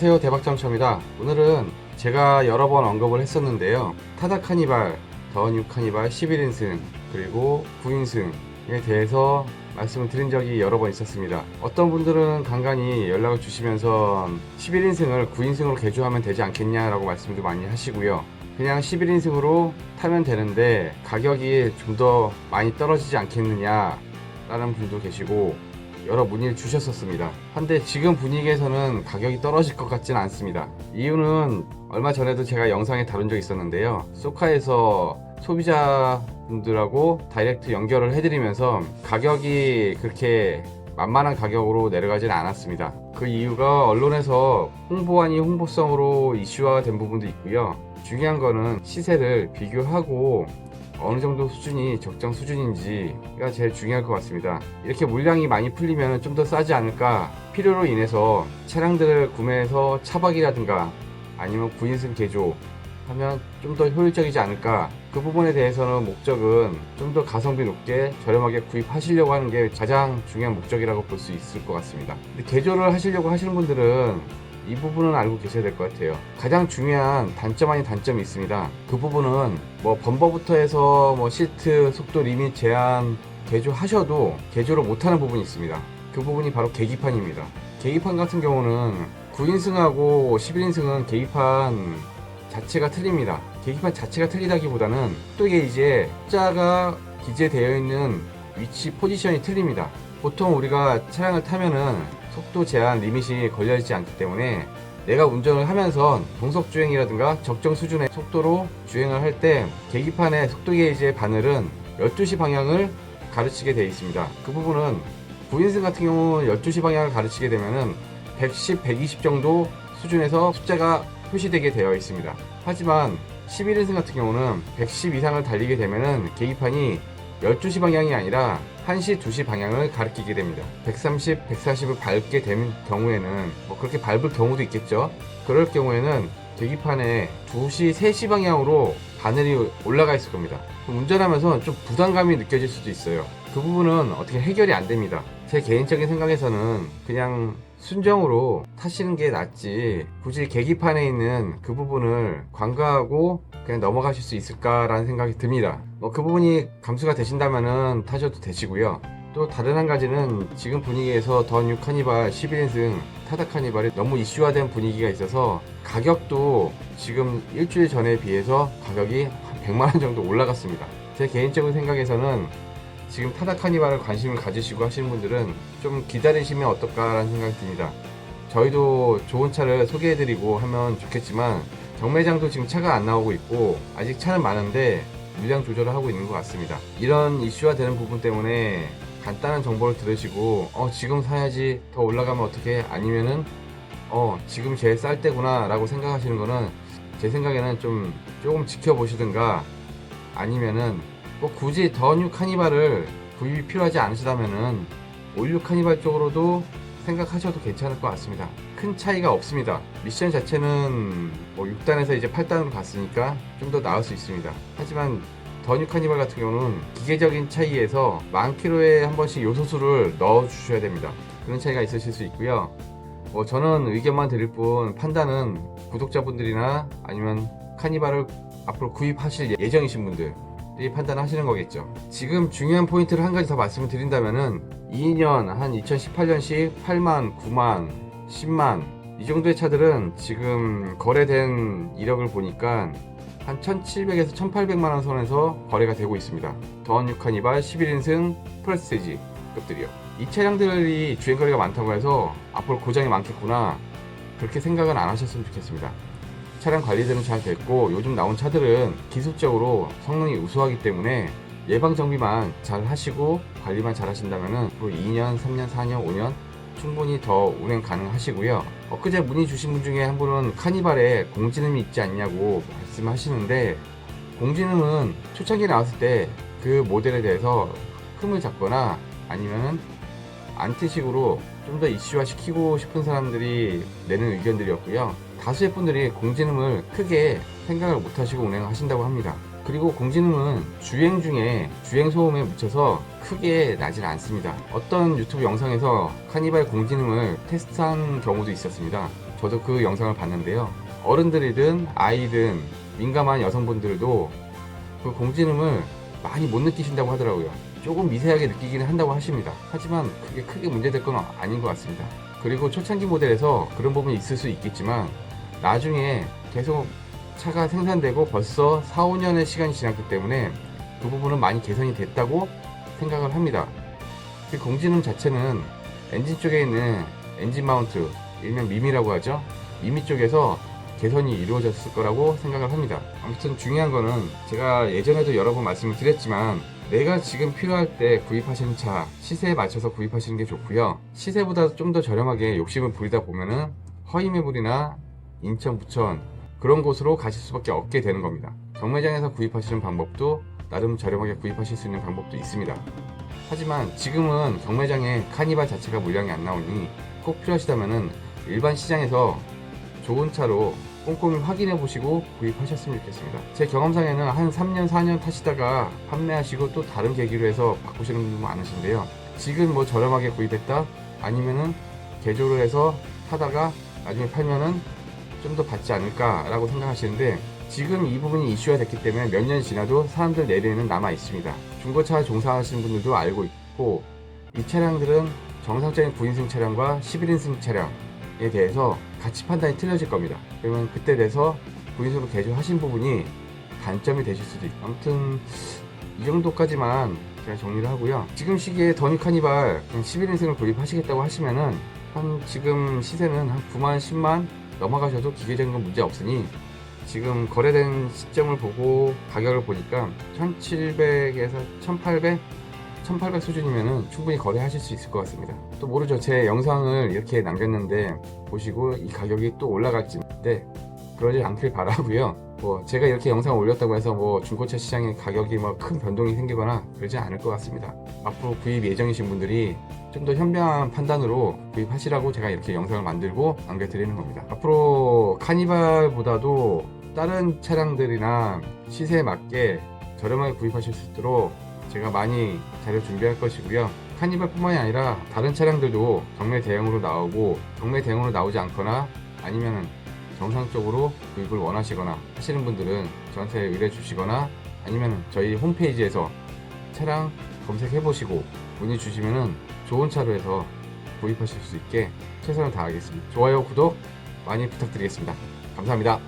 안녕하세요, 대박장터입니다. 오늘은 제가 여러 번 언급을 했었는데요, 타다 카니발, 더 뉴 카니발 11인승 그리고 9인승에 대해서 말씀을 드린 적이 여러 번 있었습니다. 어떤 분들은 간간히 연락을 주시면서 11인승을 9인승으로 개조하면 되지 않겠냐라고 말씀도 많이 하시고요, 그냥 11인승으로 타면 되는데 가격이 좀 더 많이 떨어지지 않겠느냐 라는 분도 계시고 여러 문의를 주셨었습니다. 한데 지금 분위기에서는 가격이 떨어질 것 같지는 않습니다. 이유는 얼마 전에도 제가 영상에 다룬 적이 있었는데요, 소카에서 소비자분들하고 다이렉트 연결을 해드리면서 가격이 그렇게 만만한 가격으로 내려가지는 않았습니다. 그 이유가 언론에서 홍보 아닌 홍보성으로 이슈화가 된 부분도 있고요, 중요한 거는 시세를 비교하고 어느 정도 수준이 적정 수준인지가 제일 중요할 것 같습니다. 이렇게 물량이 많이 풀리면 좀 더 싸지 않을까, 필요로 인해서 차량들을 구매해서 차박이라든가 아니면 9인승 개조 하면 좀 더 효율적이지 않을까, 그 부분에 대해서는 목적은 좀 더 가성비 높게 저렴하게 구입하시려고 하는 게 가장 중요한 목적이라고 볼 수 있을 것 같습니다. 근데 개조를 하시려고 하시는 분들은 이 부분은 알고 계셔야 될 것 같아요. 가장 중요한 단점 아닌 단점이 있습니다. 그 부분은 뭐 범버부터 해서 뭐 시트, 속도 리밋 제한 개조하셔도 개조를 못하는 부분이 있습니다. 그 부분이 바로 계기판입니다. 계기판 같은 경우는 9인승하고 11인승은 계기판 자체가 틀립니다. 계기판 자체가 틀리다기보다는 속도 게이지에 숫자가 기재되어 있는 위치 포지션이 틀립니다. 보통 우리가 차량을 타면은 속도 제한 리밋이 걸려있지 않기 때문에 내가 운전을 하면서 동속 주행이라든가 적정 수준의 속도로 주행을 할 때 계기판의 속도 게이지의 바늘은 12시 방향을 가르치게 되어 있습니다. 그 부분은 9인승 같은 경우 12시 방향을 가르치게 되면은 110, 120 정도 수준에서 숫자가 표시되게 되어 있습니다. 하지만 11인승 같은 경우는 110 이상을 달리게 되면은 계기판이 12시 방향이 아니라 1시, 2시 방향을 가리키게 됩니다. 130, 140을 밟게 되는 경우에는 뭐 그렇게 밟을 경우도 있겠죠. 그럴 경우에는 계기판에 2시, 3시 방향으로 바늘이 올라가 있을 겁니다. 운전하면서 좀 부담감이 느껴질 수도 있어요. 그 부분은 어떻게 해결이 안 됩니다. 제 개인적인 생각에서는 그냥 순정으로 타시는 게 낫지, 굳이 계기판에 있는 그 부분을 관가하고 그냥 넘어가실 수 있을까라는 생각이 듭니다. 뭐 그 부분이 감수가 되신다면은 타셔도 되시고요. 또 다른 한 가지는 지금 분위기에서 더 뉴 카니발 11인승 타다 카니발이 너무 이슈화된 분위기가 있어서 가격도 지금 일주일 전에 비해서 가격이 한 100만원 정도 올라갔습니다. 제 개인적인 생각에서는 지금 타다 카니발을 관심을 가지시고 하시는 분들은 좀 기다리시면 어떨까라는 생각이 듭니다. 저희도 좋은 차를 소개해드리고 하면 좋겠지만 경매장도 지금 차가 안 나오고 있고 아직 차는 많은데 물량 조절을 하고 있는 것 같습니다. 이런 이슈화 되는 부분 때문에 간단한 정보를 들으시고 지금 사야지, 더 올라가면 어떻게, 아니면은 지금 제일 쌀 때구나 라고 생각하시는 거는 제 생각에는 조금 지켜보시든가, 아니면은 뭐 굳이 더 뉴 카니발을 구입이 필요하지 않으시다면은 올뉴 카니발 쪽으로도 생각하셔도 괜찮을 것 같습니다. 큰 차이가 없습니다. 미션 자체는 뭐 6단에서 이제 8단으로 갔으니까 좀 더 나을 수 있습니다. 하지만 더 뉴 카니발 같은 경우는 기계적인 차이에서 만 킬로에 한 번씩 요소수를 넣어 주셔야 됩니다. 그런 차이가 있으실 수 있고요. 뭐 저는 의견만 드릴 뿐, 판단은 구독자분들이나 아니면 카니발을 앞으로 구입하실 예정이신 분들 판단하시는 거겠죠. 지금 중요한 포인트를 한 가지 더 말씀을 드린다면은 2년 한 2018년식 8만, 9만, 10만 이 정도의 차들은 지금 거래된 이력을 보니까 한 1700에서 1800만원 선에서 거래가 되고 있습니다. 더 뉴 카니발 11인승 프레스티지 급들이요. 이 차량들이 주행거리가 많다고 해서 앞으로 고장이 많겠구나, 그렇게 생각은 안 하셨으면 좋겠습니다. 차량 관리들은 잘 됐고 요즘 나온 차들은 기술적으로 성능이 우수하기 때문에 예방 정비만 잘 하시고 관리만 잘 하신다면은 앞으로 2년, 3년, 4년, 5년 충분히 더 운행 가능하시고요. 엊그제 문의 주신 분 중에 한 분은 카니발에 공지음이 있지 않냐고 말씀하시는데, 공지음은 초창기에 나왔을 때 그 모델에 대해서 흠을 잡거나 아니면은 안티식으로 좀 더 이슈화 시키고 싶은 사람들이 내는 의견들이었고요. 다수의 분들이 공지음을 크게 생각을 못하시고 운행하신다고 합니다. 그리고 공지음은 주행 중에 주행 소음에 묻혀서 크게 나질 않습니다. 어떤 유튜브 영상에서 카니발 공지음을 테스트한 경우도 있었습니다. 저도 그 영상을 봤는데요. 어른들이든 아이든 민감한 여성분들도 그 공진음을 많이 못 느끼신다고 하더라고요. 조금 미세하게 느끼기는 한다고 하십니다. 하지만 그게 크게 문제될 건 아닌 것 같습니다. 그리고 초창기 모델에서 그런 부분이 있을 수 있겠지만 나중에 계속 차가 생산되고 벌써 4, 5년의 시간이 지났기 때문에 그 부분은 많이 개선이 됐다고 생각을 합니다. 그 공진음 자체는 엔진 쪽에 있는 엔진 마운트, 일명 미미라고 하죠. 미미 쪽에서 개선이 이루어졌을 거라고 생각을 합니다. 아무튼 중요한 거는 제가 예전에도 여러 번 말씀을 드렸지만 내가 지금 필요할 때 구입하시는 차 시세에 맞춰서 구입하시는 게 좋고요. 시세보다 좀 더 저렴하게 욕심을 부리다 보면은 허위매물이나 인천, 부천 그런 곳으로 가실 수밖에 없게 되는 겁니다. 경매장에서 구입하시는 방법도 나름 저렴하게 구입하실 수 있는 방법도 있습니다. 하지만 지금은 경매장에 카니발 자체가 물량이 안 나오니 꼭 필요하시다면은 일반 시장에서 좋은 차로 꼼꼼히 확인해 보시고 구입하셨으면 좋겠습니다. 제 경험상에는 한 3년 4년 타시다가 판매하시고 또 다른 계기로 해서 바꾸시는 분들 많으신데요. 지금 뭐 저렴하게 구입했다 아니면은 개조를 해서 타다가 나중에 팔면은 좀 더 받지 않을까 라고 생각하시는데 지금 이 부분이 이슈가 됐기 때문에 몇 년 지나도 사람들 내리에는 남아 있습니다. 중고차 종사하시는 분들도 알고 있고 이 차량들은 정상적인 9인승 차량과 11인승 차량에 대해서 같이 판단이 틀려질 겁니다. 그러면 그때 돼서 9인승으로 개조하신 부분이 단점이 되실 수도 있고 아무튼 이 정도까지만 제가 정리를 하고요. 지금 시기에 더뉴 카니발 11인승을 구입하시겠다고 하시면은 한 지금 시세는 한 9만 10만 넘어가셔도 기계적인 건 문제 없으니 지금 거래된 시점을 보고 가격을 보니까 1700에서 1800 수준이면은 충분히 거래하실 수 있을 것 같습니다. 또 모르죠. 제 영상을 이렇게 남겼는데 보시고 이 가격이 또 올라갈지인데 그러지 않길 바라고요. 뭐 제가 이렇게 영상을 올렸다고 해서 뭐 중고차 시장의 가격이 뭐 큰 변동이 생기거나 그러지 않을 것 같습니다. 앞으로 구입 예정이신 분들이 좀 더 현명한 판단으로 구입하시라고 제가 이렇게 영상을 만들고 남겨드리는 겁니다. 앞으로 카니발보다도 다른 차량들이나 시세에 맞게 저렴하게 구입하실 수 있도록 제가 많이 자료 준비할 것이고요. 카니발뿐만이 아니라 다른 차량들도 경매 대형으로 나오고 경매 대형으로 나오지 않거나 아니면 정상적으로 구입을 원하시거나 하시는 분들은 저한테 의뢰 주시거나 아니면 저희 홈페이지에서 차량 검색해 보시고 문의 주시면은 좋은 차로 해서 구입하실 수 있게 최선을 다하겠습니다. 좋아요, 구독 많이 부탁드리겠습니다. 감사합니다.